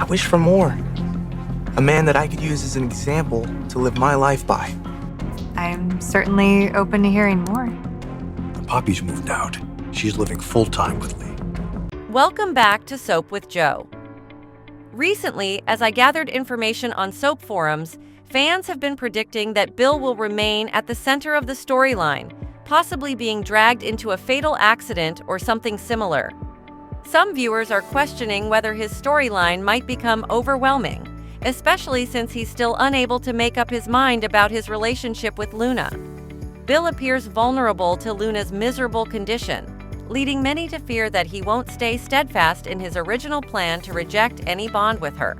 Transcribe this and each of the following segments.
wish for more. A man that I could use as an example to live my life by. I'm certainly open to hearing more. Poppy's moved out. She's living full-time with Lee. Welcome back to Soap with Joe. Recently, as I gathered information on soap forums, fans have been predicting that Bill will remain at the center of the storyline, possibly being dragged into a fatal accident or something similar. Some viewers are questioning whether his storyline might become overwhelming, especially since he's still unable to make up his mind about his relationship with Luna. Bill appears vulnerable to Luna's miserable condition, leading many to fear that he won't stay steadfast in his original plan to reject any bond with her.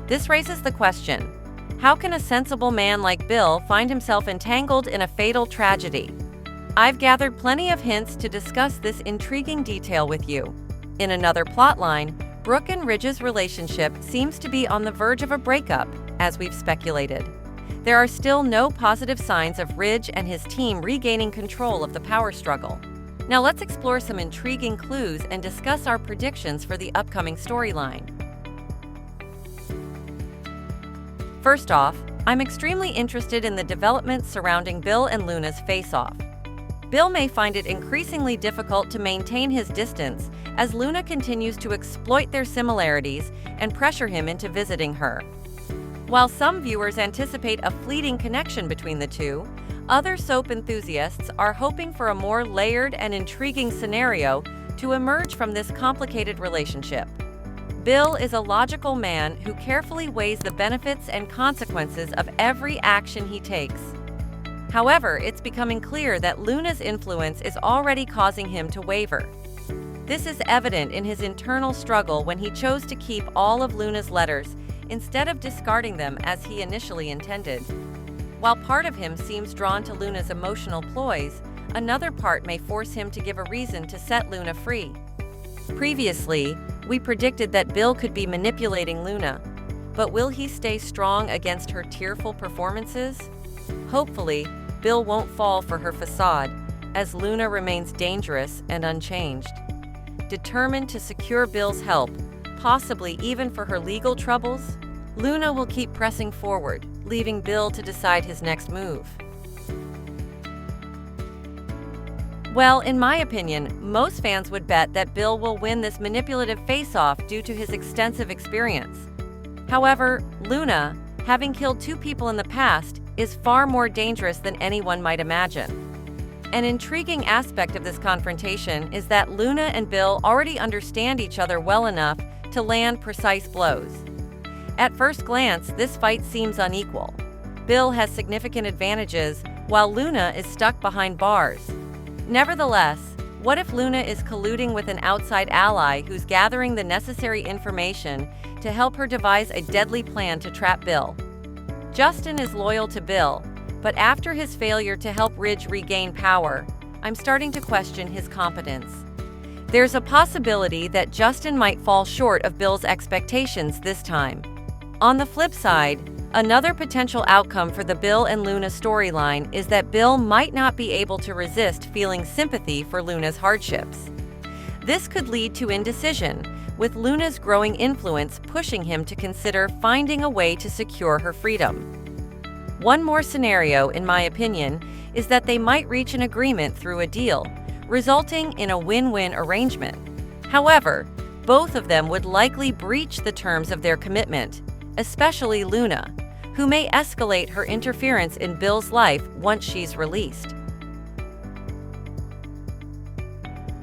This raises the question, how can a sensible man like Bill find himself entangled in a fatal tragedy? I've gathered plenty of hints to discuss this intriguing detail with you. In another plotline, Brooke and Ridge's relationship seems to be on the verge of a breakup, as we've speculated. There are still no positive signs of Ridge and his team regaining control of the power struggle. Now let's explore some intriguing clues and discuss our predictions for the upcoming storyline. First off, I'm extremely interested in the developments surrounding Bill and Luna's face-off. Bill may find it increasingly difficult to maintain his distance as Luna continues to exploit their similarities and pressure him into visiting her. While some viewers anticipate a fleeting connection between the two, other soap enthusiasts are hoping for a more layered and intriguing scenario to emerge from this complicated relationship. Bill is a logical man who carefully weighs the benefits and consequences of every action he takes. However, it's becoming clear that Luna's influence is already causing him to waver. This is evident in his internal struggle when he chose to keep all of Luna's letters instead of discarding them as he initially intended. While part of him seems drawn to Luna's emotional ploys, another part may force him to give a reason to set Luna free. Previously, we predicted that Bill could be manipulating Luna, but will he stay strong against her tearful performances? Hopefully, Bill won't fall for her facade, as Luna remains dangerous and unchanged. Determined to secure Bill's help, possibly even for her legal troubles, Luna will keep pressing forward, leaving Bill to decide his next move. Well, in my opinion, most fans would bet that Bill will win this manipulative face-off due to his extensive experience. However, Luna, having killed 2 people in the past, is far more dangerous than anyone might imagine. An intriguing aspect of this confrontation is that Luna and Bill already understand each other well enough to land precise blows. At first glance, this fight seems unequal. Bill has significant advantages, while Luna is stuck behind bars. Nevertheless, what if Luna is colluding with an outside ally who's gathering the necessary information to help her devise a deadly plan to trap Bill? Justin is loyal to Bill, but after his failure to help Ridge regain power, I'm starting to question his competence. There's a possibility that Justin might fall short of Bill's expectations this time. On the flip side, another potential outcome for the Bill and Luna storyline is that Bill might not be able to resist feeling sympathy for Luna's hardships. This could lead to indecision, with Luna's growing influence pushing him to consider finding a way to secure her freedom. One more scenario, in my opinion, is that they might reach an agreement through a deal, resulting in a win-win arrangement. However, both of them would likely breach the terms of their commitment, especially Luna, who may escalate her interference in Bill's life once she's released.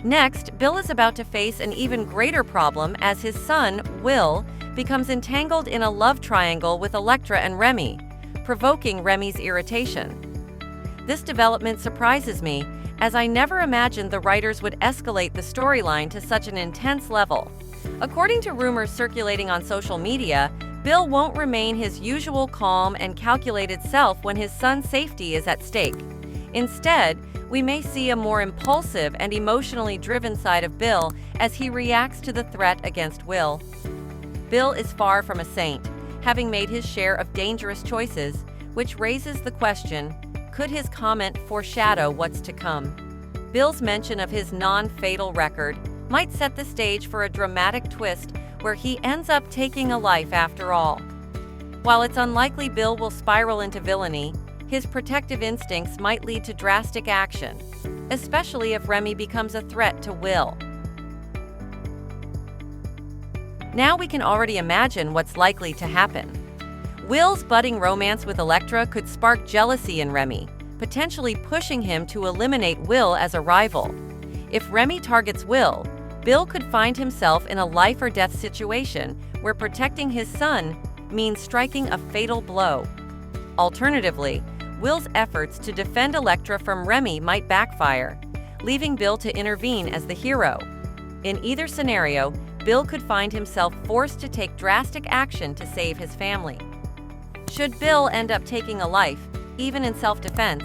Next, Bill is about to face an even greater problem as his son, Will, becomes entangled in a love triangle with Elektra and Remy, provoking Remy's irritation. This development surprises me, as I never imagined the writers would escalate the storyline to such an intense level. According to rumors circulating on social media, Bill won't remain his usual calm and calculated self when his son's safety is at stake. Instead, we may see a more impulsive and emotionally driven side of Bill as he reacts to the threat against Will. Bill is far from a saint, having made his share of dangerous choices, which raises the question, could his comment foreshadow what's to come? Bill's mention of his non-fatal record might set the stage for a dramatic twist where he ends up taking a life after all. While it's unlikely Bill will spiral into villainy, his protective instincts might lead to drastic action, especially if Remy becomes a threat to Will. Now we can already imagine what's likely to happen. Will's budding romance with Elektra could spark jealousy in Remy, potentially pushing him to eliminate Will as a rival. If Remy targets Will, Bill could find himself in a life-or-death situation where protecting his son means striking a fatal blow. Alternatively, Will's efforts to defend Elektra from Remy might backfire, leaving Bill to intervene as the hero. In either scenario, Bill could find himself forced to take drastic action to save his family. Should Bill end up taking a life, even in self-defense,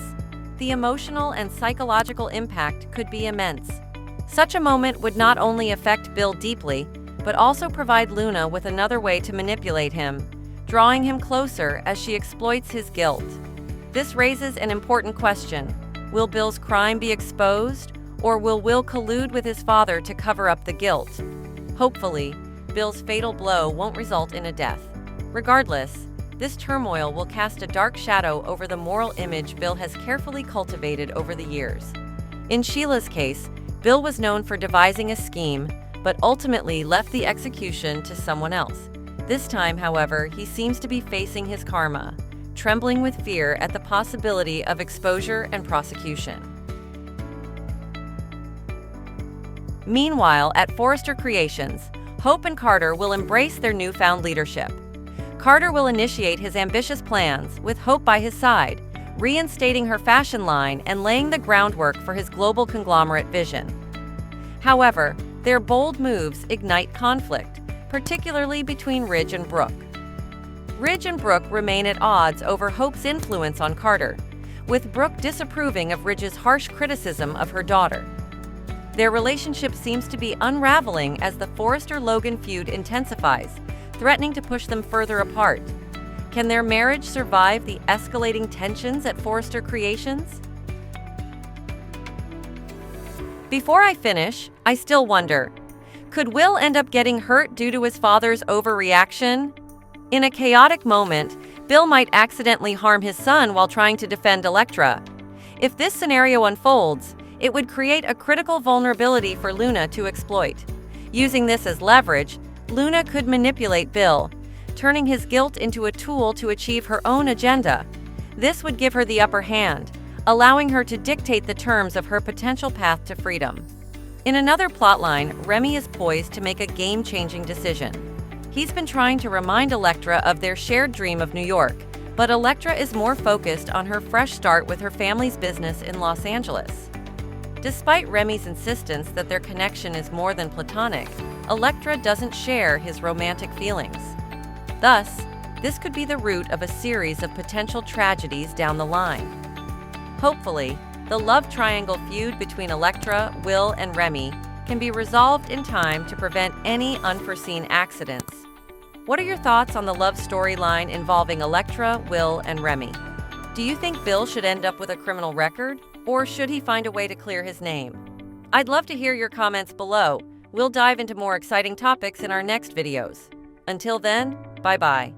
the emotional and psychological impact could be immense. Such a moment would not only affect Bill deeply, but also provide Luna with another way to manipulate him, drawing him closer as she exploits his guilt. This raises an important question. Will Bill's crime be exposed, or will Will collude with his father to cover up the guilt? Hopefully, Bill's fatal blow won't result in a death. Regardless, this turmoil will cast a dark shadow over the moral image Bill has carefully cultivated over the years. In Sheila's case, Bill was known for devising a scheme, but ultimately left the execution to someone else. This time, however, he seems to be facing his karma, trembling with fear at the possibility of exposure and prosecution. Meanwhile, at Forrester Creations, Hope and Carter will embrace their newfound leadership. Carter will initiate his ambitious plans, with Hope by his side, reinstating her fashion line and laying the groundwork for his global conglomerate vision. However, their bold moves ignite conflict, particularly between Ridge and Brooke. Ridge and Brooke remain at odds over Hope's influence on Carter, with Brooke disapproving of Ridge's harsh criticism of her daughter. Their relationship seems to be unraveling as the Forrester-Logan feud intensifies, threatening to push them further apart. Can their marriage survive the escalating tensions at Forrester Creations? Before I finish, I still wonder, could Will end up getting hurt due to his father's overreaction? In a chaotic moment, Bill might accidentally harm his son while trying to defend Elektra. If this scenario unfolds, it would create a critical vulnerability for Luna to exploit. Using this as leverage, Luna could manipulate Bill, turning his guilt into a tool to achieve her own agenda. This would give her the upper hand, allowing her to dictate the terms of her potential path to freedom. In another plotline, Remy is poised to make a game-changing decision. He's been trying to remind Elektra of their shared dream of New York, but Elektra is more focused on her fresh start with her family's business in Los Angeles. Despite Remy's insistence that their connection is more than platonic, Elektra doesn't share his romantic feelings. Thus, this could be the root of a series of potential tragedies down the line. Hopefully, the love triangle feud between Elektra, Will, and Remy can be resolved in time to prevent any unforeseen accidents. What are your thoughts on the love storyline involving Elektra, Will, and Remy? Do you think Bill should end up with a criminal record, or should he find a way to clear his name? I'd love to hear your comments below. We'll dive into more exciting topics in our next videos. Until then, bye-bye.